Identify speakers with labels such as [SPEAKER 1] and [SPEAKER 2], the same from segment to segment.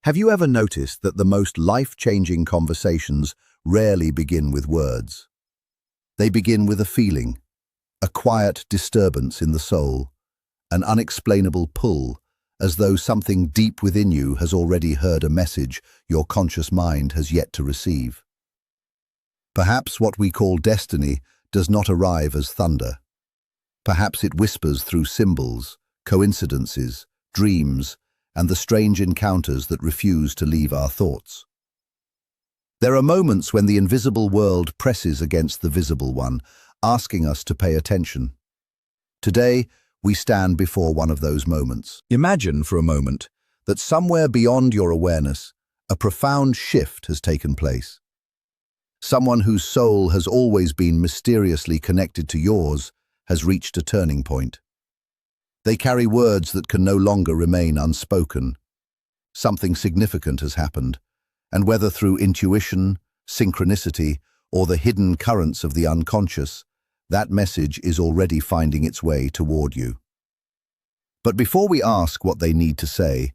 [SPEAKER 1] Have you ever noticed that the most life-changing conversations rarely begin with words? They begin with a feeling, a quiet disturbance in the soul, an unexplainable pull, as though something deep within you has already heard a message your conscious mind has yet to receive. Perhaps what we call destiny does not arrive as thunder. Perhaps it whispers through symbols, coincidences, dreams, and the strange encounters that refuse to leave our thoughts. There are moments when the invisible world presses against the visible one, asking us to pay attention. Today, we stand before one of those moments. Imagine for a moment that somewhere beyond your awareness, a profound shift has taken place. Someone whose soul has always been mysteriously connected to yours has reached a turning point. They carry words that can no longer remain unspoken. Something significant has happened, and whether through intuition, synchronicity, or the hidden currents of the unconscious, that message is already finding its way toward you. But before we ask what they need to say,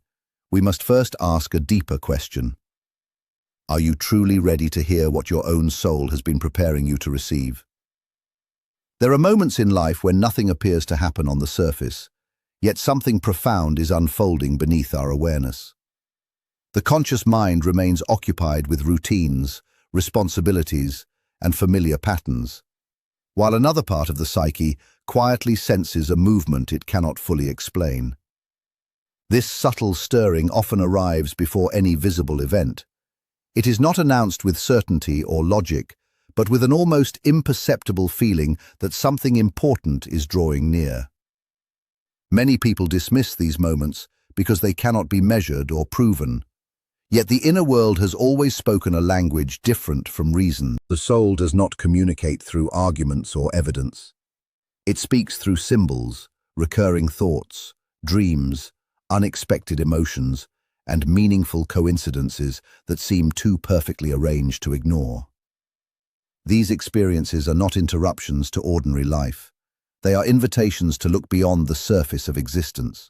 [SPEAKER 1] we must first ask a deeper question. Are you truly ready to hear what your own soul has been preparing you to receive? There are moments in life when nothing appears to happen on the surface, yet something profound is unfolding beneath our awareness. The conscious mind remains occupied with routines, responsibilities, and familiar patterns, while another part of the psyche quietly senses a movement it cannot fully explain. This subtle stirring often arrives before any visible event. It is not announced with certainty or logic, but with an almost imperceptible feeling that something important is drawing near. Many people dismiss these moments because they cannot be measured or proven. Yet the inner world has always spoken a language different from reason. The soul does not communicate through arguments or evidence. It speaks through symbols, recurring thoughts, dreams, unexpected emotions, and meaningful coincidences that seem too perfectly arranged to ignore. These experiences are not interruptions to ordinary life. They are invitations to look beyond the surface of existence.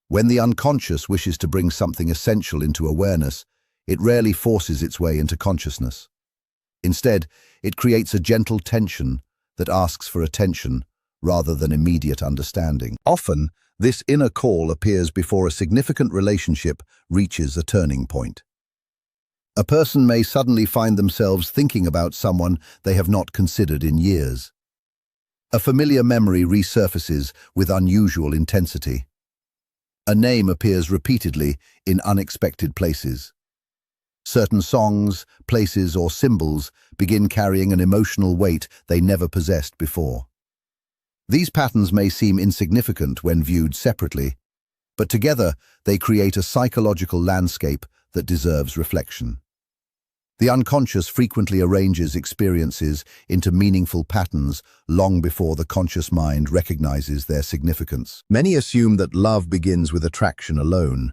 [SPEAKER 1] When the unconscious wishes to bring something essential into awareness, it rarely forces its way into consciousness. Instead, it creates a gentle tension that asks for attention rather than immediate understanding. Often, this inner call appears before a significant relationship reaches a turning point. A person may suddenly find themselves thinking about someone they have not considered in years. A familiar memory resurfaces with unusual intensity. A name appears repeatedly in unexpected places. Certain songs, places, or symbols begin carrying an emotional weight they never possessed before. These patterns may seem insignificant when viewed separately, but together they create a psychological landscape that deserves reflection. The unconscious frequently arranges experiences into meaningful patterns long before the conscious mind recognizes their significance. Many assume that love begins with attraction alone,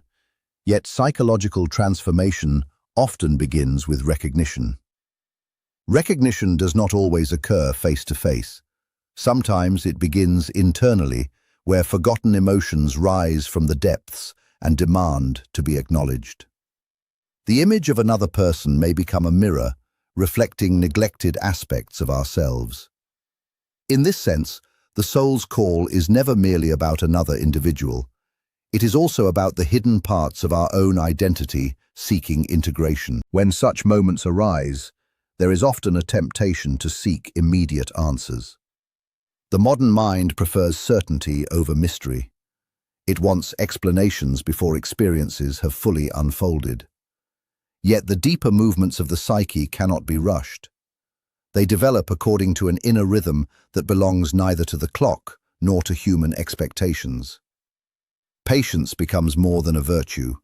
[SPEAKER 1] yet psychological transformation often begins with recognition. Recognition does not always occur face to face. Sometimes it begins internally, where forgotten emotions rise from the depths and demand to be acknowledged. The image of another person may become a mirror, reflecting neglected aspects of ourselves. In this sense, the soul's call is never merely about another individual. It is also about the hidden parts of our own identity seeking integration. When such moments arise, there is often a temptation to seek immediate answers. The modern mind prefers certainty over mystery. It wants explanations before experiences have fully unfolded. Yet the deeper movements of the psyche cannot be rushed. They develop according to an inner rhythm that belongs neither to the clock nor to human expectations. Patience becomes more than a virtue.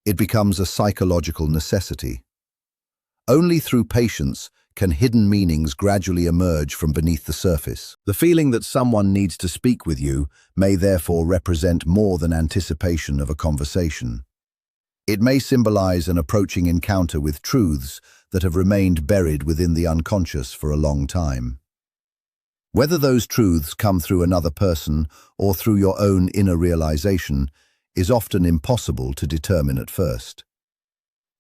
[SPEAKER 1] It becomes a psychological necessity. Only through patience can hidden meanings gradually emerge from beneath the surface. The feeling that someone needs to speak with you may therefore represent more than anticipation of a conversation. It may symbolize an approaching encounter with truths that have remained buried within the unconscious for a long time. Whether those truths come through another person or through your own inner realization is often impossible to determine at first.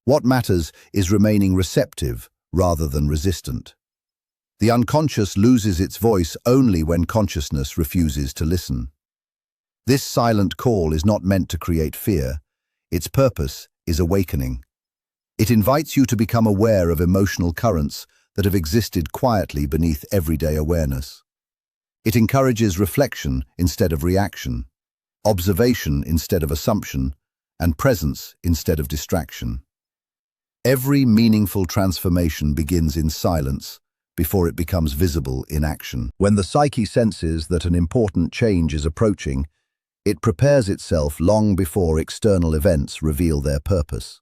[SPEAKER 1] What matters is remaining receptive rather than resistant. The unconscious loses its voice only when consciousness refuses to listen. This silent call is not meant to create fear. Its purpose is awakening. It invites you to become aware of emotional currents that have existed quietly beneath everyday awareness. It encourages reflection instead of reaction, observation instead of assumption, and presence instead of distraction. Every meaningful transformation begins in silence before it becomes visible in action. When the psyche senses that an important change is approaching, it prepares itself long before external events reveal their purpose.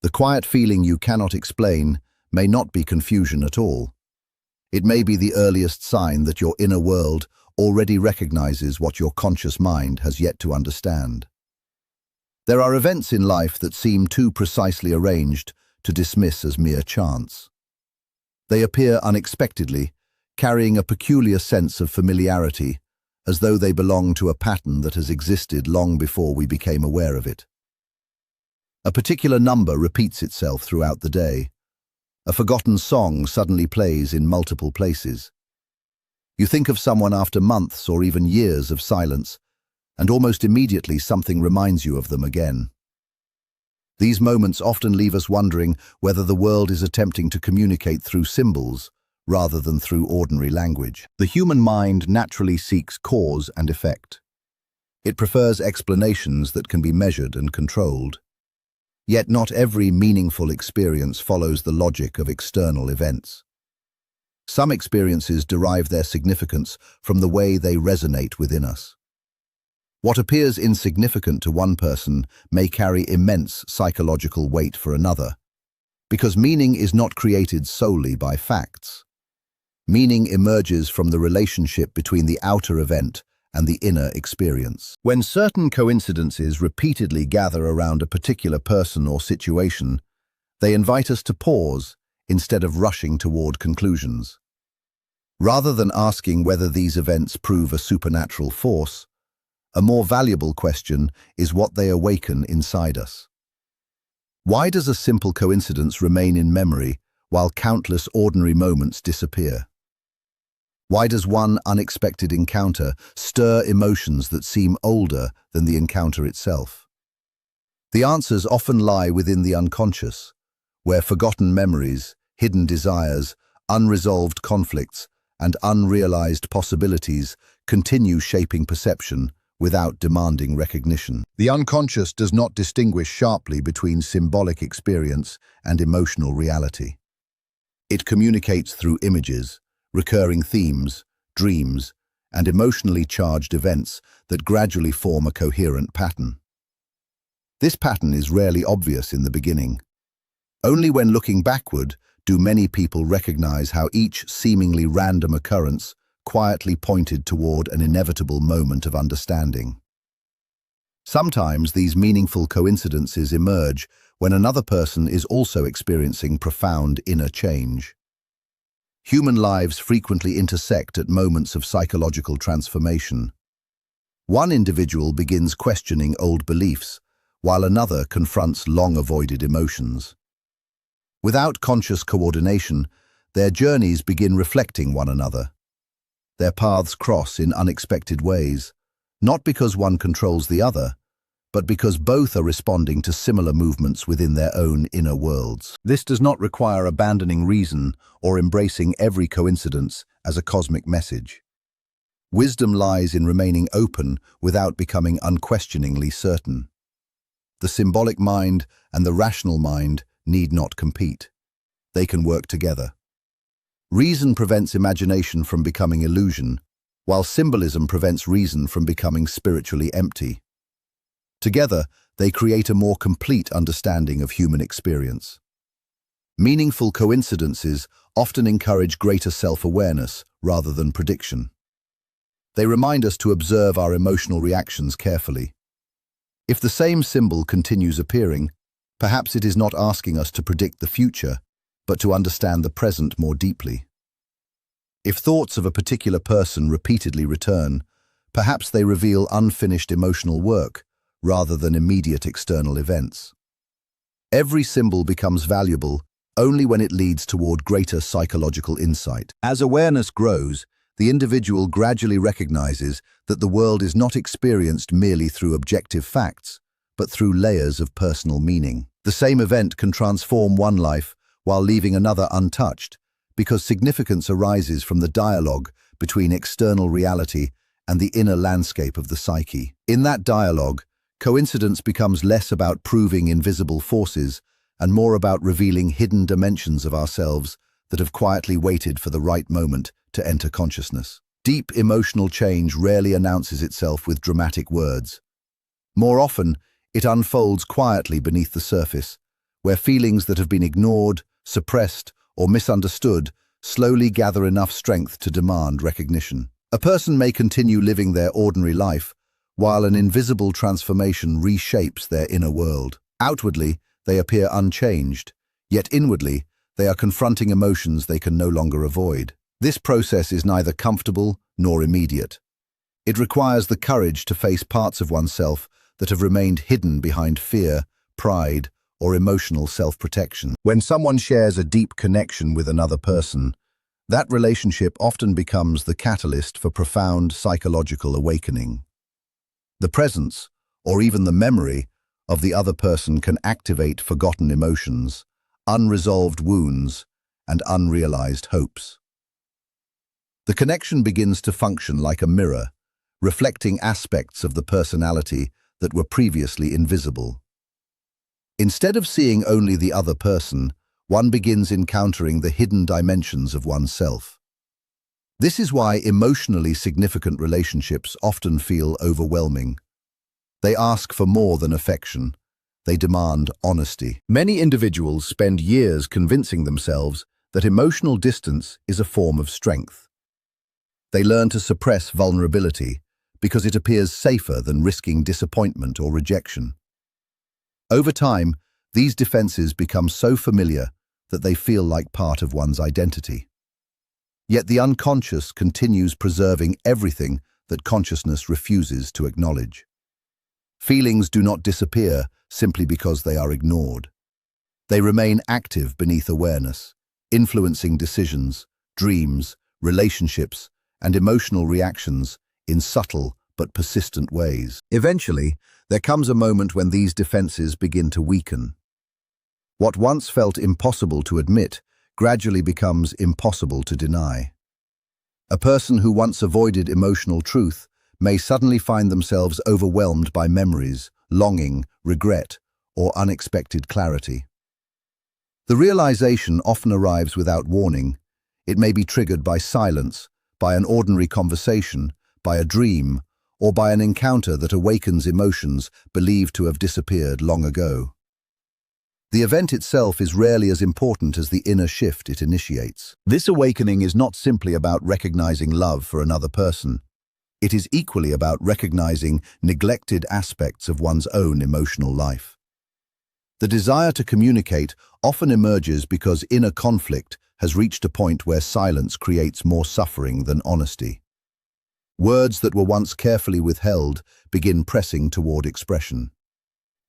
[SPEAKER 1] The quiet feeling you cannot explain may not be confusion at all. It may be the earliest sign that your inner world already recognizes what your conscious mind has yet to understand. There are events in life that seem too precisely arranged to dismiss as mere chance. They appear unexpectedly, carrying a peculiar sense of familiarity, as though they belong to a pattern that has existed long before we became aware of it. A particular number repeats itself throughout the day. A forgotten song suddenly plays in multiple places. You think of someone after months or even years of silence, and almost immediately something reminds you of them again. These moments often leave us wondering whether the world is attempting to communicate through symbols rather than through ordinary language. The human mind naturally seeks cause and effect. It prefers explanations that can be measured and controlled. Yet not every meaningful experience follows the logic of external events. Some experiences derive their significance from the way they resonate within us. What appears insignificant to one person may carry immense psychological weight for another, because meaning is not created solely by facts. Meaning emerges from the relationship between the outer event and the inner experience. When certain coincidences repeatedly gather around a particular person or situation, they invite us to pause instead of rushing toward conclusions. Rather than asking whether these events prove a supernatural force, a more valuable question is what they awaken inside us. Why does a simple coincidence remain in memory while countless ordinary moments disappear? Why does one unexpected encounter stir emotions that seem older than the encounter itself? The answers often lie within the unconscious, where forgotten memories, hidden desires, unresolved conflicts, and unrealized possibilities continue shaping perception without demanding recognition. The unconscious does not distinguish sharply between symbolic experience and emotional reality. It communicates through images, recurring themes, dreams, and emotionally charged events that gradually form a coherent pattern. This pattern is rarely obvious in the beginning. Only when looking backward do many people recognize how each seemingly random occurrence quietly pointed toward an inevitable moment of understanding. Sometimes these meaningful coincidences emerge when another person is also experiencing profound inner change. Human lives frequently intersect at moments of psychological transformation. One individual begins questioning old beliefs, while another confronts long-avoided emotions. Without conscious coordination, their journeys begin reflecting one another. Their paths cross in unexpected ways, not because one controls the other, but because both are responding to similar movements within their own inner worlds. This does not require abandoning reason or embracing every coincidence as a cosmic message. Wisdom lies in remaining open without becoming unquestioningly certain. The symbolic mind and the rational mind need not compete. They can work together. Reason prevents imagination from becoming illusion, while symbolism prevents reason from becoming spiritually empty. Together, they create a more complete understanding of human experience. Meaningful coincidences often encourage greater self-awareness rather than prediction. They remind us to observe our emotional reactions carefully. If the same symbol continues appearing, perhaps it is not asking us to predict the future, but to understand the present more deeply. If thoughts of a particular person repeatedly return, perhaps they reveal unfinished emotional work rather than immediate external events. Every symbol becomes valuable only when it leads toward greater psychological insight. As awareness grows, the individual gradually recognizes that the world is not experienced merely through objective facts, but through layers of personal meaning. The same event can transform one life while leaving another untouched, because significance arises from the dialogue between external reality and the inner landscape of the psyche. In that dialogue, coincidence becomes less about proving invisible forces and more about revealing hidden dimensions of ourselves that have quietly waited for the right moment to enter consciousness. Deep emotional change rarely announces itself with dramatic words. More often, it unfolds quietly beneath the surface, where feelings that have been ignored, suppressed, or misunderstood slowly gather enough strength to demand recognition. A person may continue living their ordinary life, while an invisible transformation reshapes their inner world. Outwardly, they appear unchanged, yet inwardly, they are confronting emotions they can no longer avoid. This process is neither comfortable nor immediate. It requires the courage to face parts of oneself that have remained hidden behind fear, pride, or emotional self-protection. When someone shares a deep connection with another person, that relationship often becomes the catalyst for profound psychological awakening. The presence, or even the memory, of the other person can activate forgotten emotions, unresolved wounds, and unrealized hopes. The connection begins to function like a mirror, reflecting aspects of the personality that were previously invisible. Instead of seeing only the other person, one begins encountering the hidden dimensions of oneself. This is why emotionally significant relationships often feel overwhelming. They ask for more than affection. They demand honesty. Many individuals spend years convincing themselves that emotional distance is a form of strength. They learn to suppress vulnerability because it appears safer than risking disappointment or rejection. Over time, these defenses become so familiar that they feel like part of one's identity. Yet the unconscious continues preserving everything that consciousness refuses to acknowledge. Feelings do not disappear simply because they are ignored. They remain active beneath awareness, influencing decisions, dreams, relationships, and emotional reactions in subtle but persistent ways. Eventually, there comes a moment when these defenses begin to weaken. What once felt impossible to admit gradually becomes impossible to deny. A person who once avoided emotional truth may suddenly find themselves overwhelmed by memories, longing, regret, or unexpected clarity. The realization often arrives without warning. It may be triggered by silence, by an ordinary conversation, by a dream, or by an encounter that awakens emotions believed to have disappeared long ago. The event itself is rarely as important as the inner shift it initiates. This awakening is not simply about recognizing love for another person. It is equally about recognizing neglected aspects of one's own emotional life. The desire to communicate often emerges because inner conflict has reached a point where silence creates more suffering than honesty. Words that were once carefully withheld begin pressing toward expression.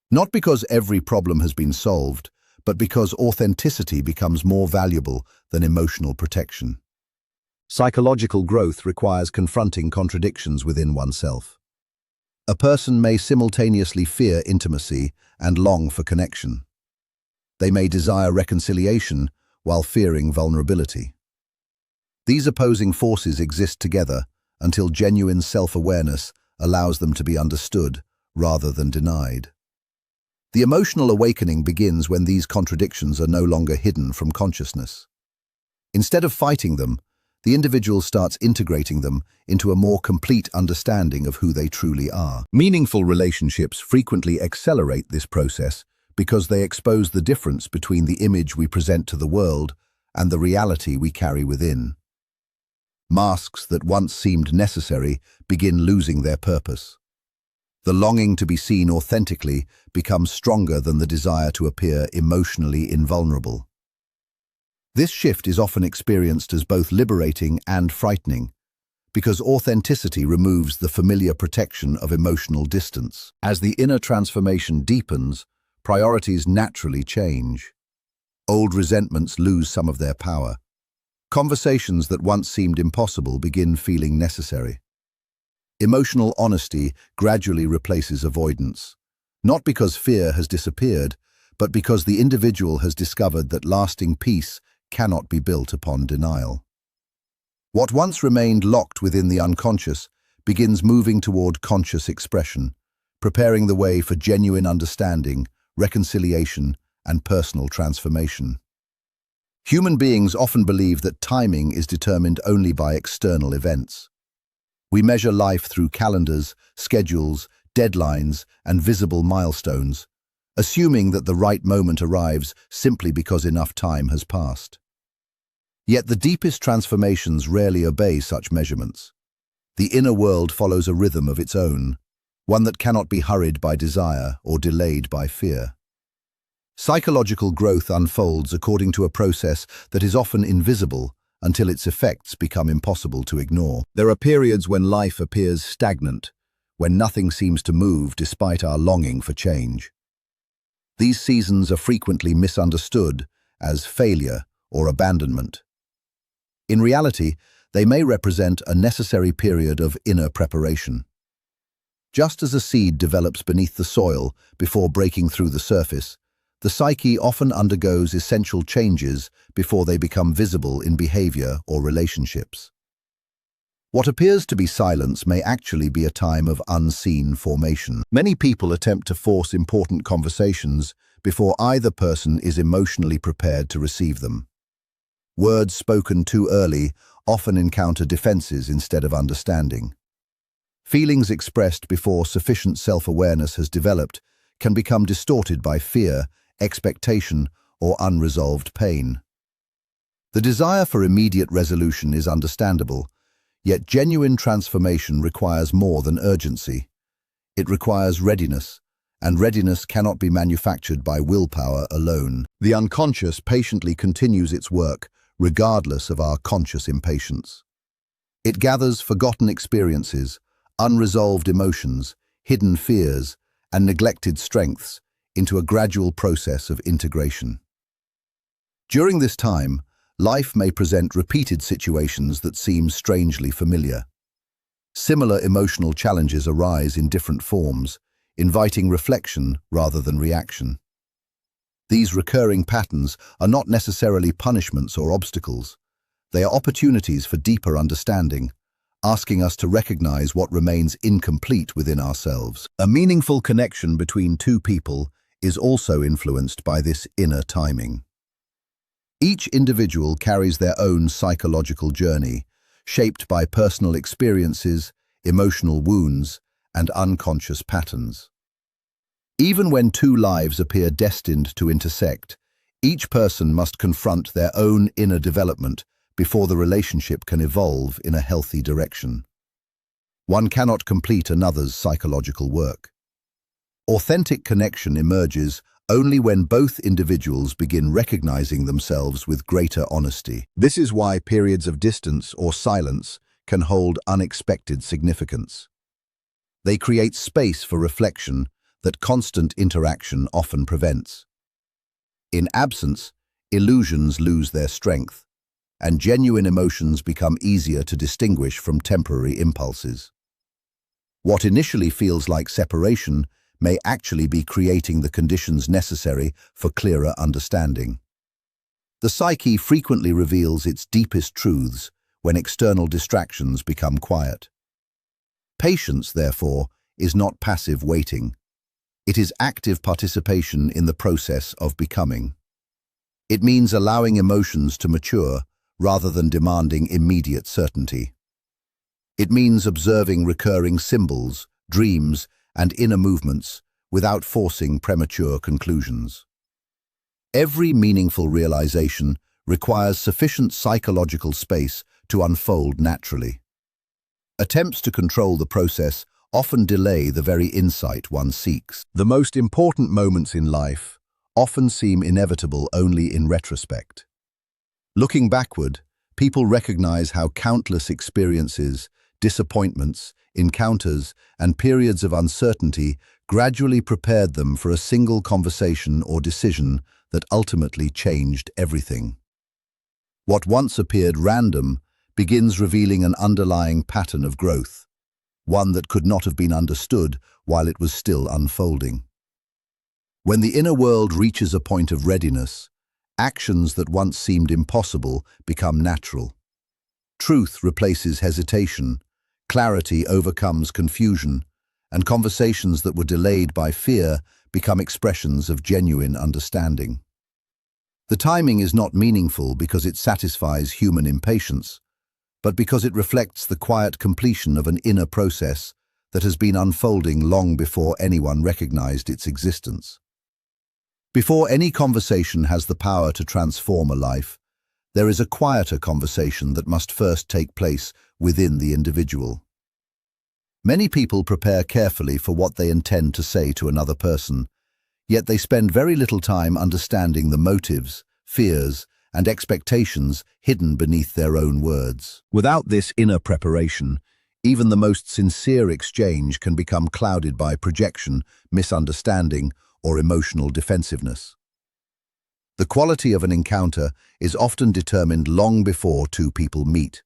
[SPEAKER 1] Not because every problem has been solved, but because authenticity becomes more valuable than emotional protection. Psychological growth requires confronting contradictions within oneself. A person may simultaneously fear intimacy and long for connection. They may desire reconciliation while fearing vulnerability. These opposing forces exist together until genuine self-awareness allows them to be understood rather than denied. The emotional awakening begins when these contradictions are no longer hidden from consciousness. Instead of fighting them, the individual starts integrating them into a more complete understanding of who they truly are. Meaningful relationships frequently accelerate this process because they expose the difference between the image we present to the world and the reality we carry within. Masks that once seemed necessary begin losing their purpose. The longing to be seen authentically becomes stronger than the desire to appear emotionally invulnerable. This shift is often experienced as both liberating and frightening, because authenticity removes the familiar protection of emotional distance. As the inner transformation deepens, priorities naturally change. Old resentments lose some of their power. Conversations that once seemed impossible begin feeling necessary. Emotional honesty gradually replaces avoidance, not because fear has disappeared, but because the individual has discovered that lasting peace cannot be built upon denial. What once remained locked within the unconscious begins moving toward conscious expression, preparing the way for genuine understanding, reconciliation, and personal transformation. Human beings often believe that timing is determined only by external events. We measure life through calendars, schedules, deadlines, and visible milestones, assuming that the right moment arrives simply because enough time has passed. Yet the deepest transformations rarely obey such measurements. The inner world follows a rhythm of its own, one that cannot be hurried by desire or delayed by fear. Psychological growth unfolds according to a process that is often invisible until its effects become impossible to ignore. There are periods when life appears stagnant, when nothing seems to move despite our longing for change. These seasons are frequently misunderstood as failure or abandonment. In reality, they may represent a necessary period of inner preparation. Just as a seed develops beneath the soil before breaking through the surface, the psyche often undergoes essential changes before they become visible in behavior or relationships. What appears to be silence may actually be a time of unseen formation. Many people attempt to force important conversations before either person is emotionally prepared to receive them. Words spoken too early often encounter defenses instead of understanding. Feelings expressed before sufficient self-awareness has developed can become distorted by fear, expectation, or unresolved pain. The desire for immediate resolution is understandable, yet genuine transformation requires more than urgency. It requires readiness, and readiness cannot be manufactured by willpower alone. The unconscious patiently continues its work, regardless of our conscious impatience. It gathers forgotten experiences, unresolved emotions, hidden fears, and neglected strengths into a gradual process of integration. During this time, life may present repeated situations that seem strangely familiar. Similar emotional challenges arise in different forms, inviting reflection rather than reaction. These recurring patterns are not necessarily punishments or obstacles. They are opportunities for deeper understanding, asking us to recognize what remains incomplete within ourselves. A meaningful connection between two people is also influenced by this inner timing. Each individual carries their own psychological journey, shaped by personal experiences, emotional wounds, and unconscious patterns. Even when two lives appear destined to intersect, each person must confront their own inner development before the relationship can evolve in a healthy direction. One cannot complete another's psychological work. Authentic connection emerges only when both individuals begin recognizing themselves with greater honesty. This is why periods of distance or silence can hold unexpected significance. They create space for reflection that constant interaction often prevents. In absence, illusions lose their strength, and genuine emotions become easier to distinguish from temporary impulses. What initially feels like separation may actually be creating the conditions necessary for clearer understanding. The psyche frequently reveals its deepest truths when external distractions become quiet. Patience, therefore, is not passive waiting. It is active participation in the process of becoming. It means allowing emotions to mature rather than demanding immediate certainty. It means observing recurring symbols, dreams, and inner movements without forcing premature conclusions. Every meaningful realization requires sufficient psychological space to unfold naturally. Attempts to control the process often delay the very insight one seeks. The most important moments in life often seem inevitable only in retrospect. Looking backward, people recognize how countless experiences, disappointments, encounters, and periods of uncertainty gradually prepared them for a single conversation or decision that ultimately changed everything. What once appeared random begins revealing an underlying pattern of growth, one that could not have been understood while it was still unfolding. When the inner world reaches a point of readiness, actions that once seemed impossible become natural. Truth replaces hesitation, clarity overcomes confusion, and conversations that were delayed by fear become expressions of genuine understanding. The timing is not meaningful because it satisfies human impatience, but because it reflects the quiet completion of an inner process that has been unfolding long before anyone recognized its existence. Before any conversation has the power to transform a life, there is a quieter conversation that must first take place within the individual. Many people prepare carefully for what they intend to say to another person, yet they spend very little time understanding the motives, fears, and expectations hidden beneath their own words. Without this inner preparation, even the most sincere exchange can become clouded by projection, misunderstanding, or emotional defensiveness. The quality of an encounter is often determined long before two people meet,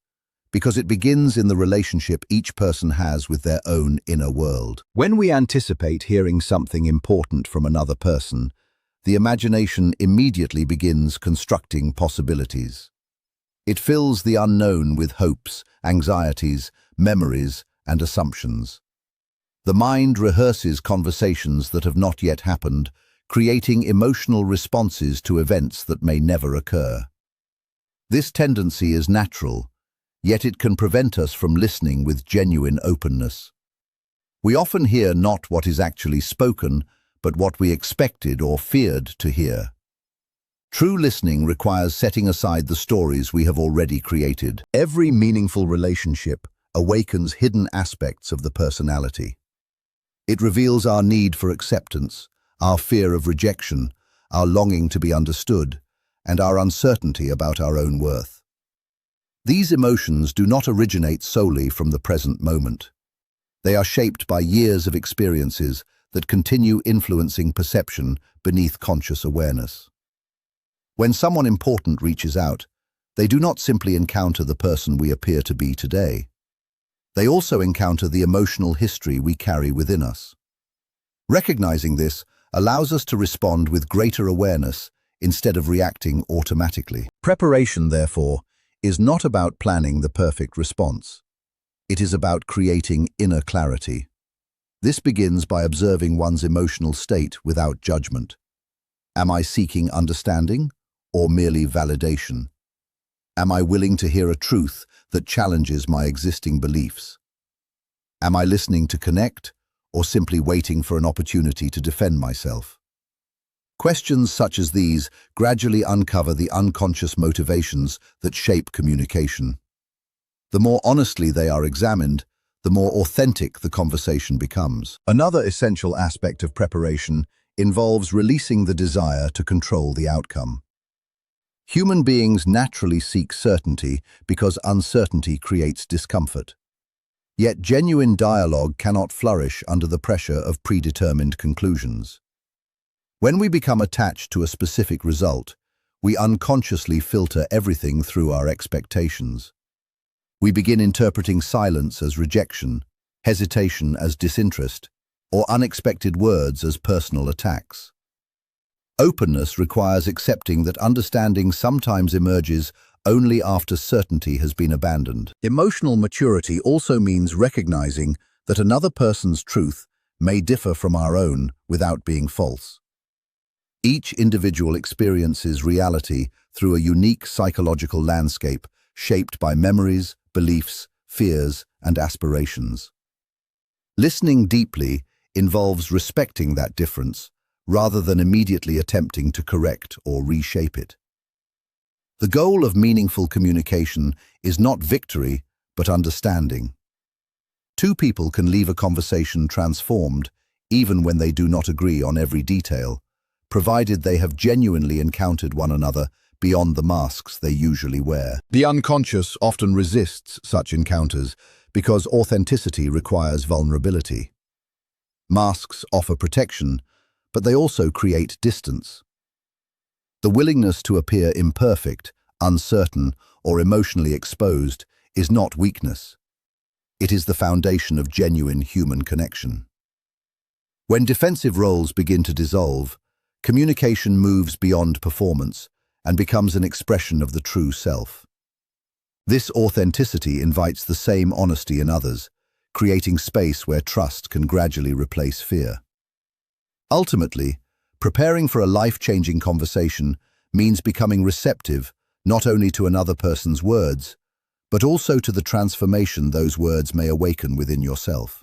[SPEAKER 1] because it begins in the relationship each person has with their own inner world. When we anticipate hearing something important from another person, the imagination immediately begins constructing possibilities. It fills the unknown with hopes, anxieties, memories, and assumptions. The mind rehearses conversations that have not yet happened, creating emotional responses to events that may never occur. This tendency is natural, yet it can prevent us from listening with genuine openness. We often hear not what is actually spoken, but what we expected or feared to hear. True listening requires setting aside the stories we have already created. Every meaningful relationship awakens hidden aspects of the personality. It reveals our need for acceptance, our fear of rejection, our longing to be understood, and our uncertainty about our own worth. These emotions do not originate solely from the present moment. They are shaped by years of experiences that continue influencing perception beneath conscious awareness. When someone important reaches out, they do not simply encounter the person we appear to be today. They also encounter the emotional history we carry within us. Recognizing this allows us to respond with greater awareness instead of reacting automatically. Preparation, therefore, is not about planning the perfect response. It is about creating inner clarity. This begins by observing one's emotional state without judgment. Am I seeking understanding or merely validation? Am I willing to hear a truth that challenges my existing beliefs? Am I listening to connect or simply waiting for an opportunity to defend myself? Questions such as these gradually uncover the unconscious motivations that shape communication. The more honestly they are examined, the more authentic the conversation becomes. Another essential aspect of preparation involves releasing the desire to control the outcome. Human beings naturally seek certainty because uncertainty creates discomfort. Yet genuine dialogue cannot flourish under the pressure of predetermined conclusions. When we become attached to a specific result, we unconsciously filter everything through our expectations. We begin interpreting silence as rejection, hesitation as disinterest, or unexpected words as personal attacks. Openness requires accepting that understanding sometimes emerges only after certainty has been abandoned. Emotional maturity also means recognizing that another person's truth may differ from our own without being false. Each individual experiences reality through a unique psychological landscape shaped by memories, beliefs, fears, and aspirations. Listening deeply involves respecting that difference rather than immediately attempting to correct or reshape it. The goal of meaningful communication is not victory, but understanding. Two people can leave a conversation transformed, even when they do not agree on every detail, provided they have genuinely encountered one another beyond the masks they usually wear. The unconscious often resists such encounters because authenticity requires vulnerability. Masks offer protection, but they also create distance. The willingness to appear imperfect, uncertain, or emotionally exposed is not weakness. It is the foundation of genuine human connection. When defensive roles begin to dissolve, communication moves beyond performance and becomes an expression of the true self. This authenticity invites the same honesty in others, creating space where trust can gradually replace fear. Ultimately, preparing for a life-changing conversation means becoming receptive not only to another person's words, but also to the transformation those words may awaken within yourself.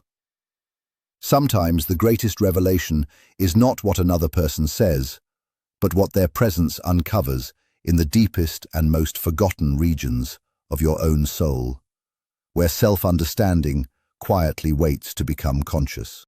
[SPEAKER 1] Sometimes the greatest revelation is not what another person says, but what their presence uncovers in the deepest and most forgotten regions of your own soul, where self-understanding quietly waits to become conscious.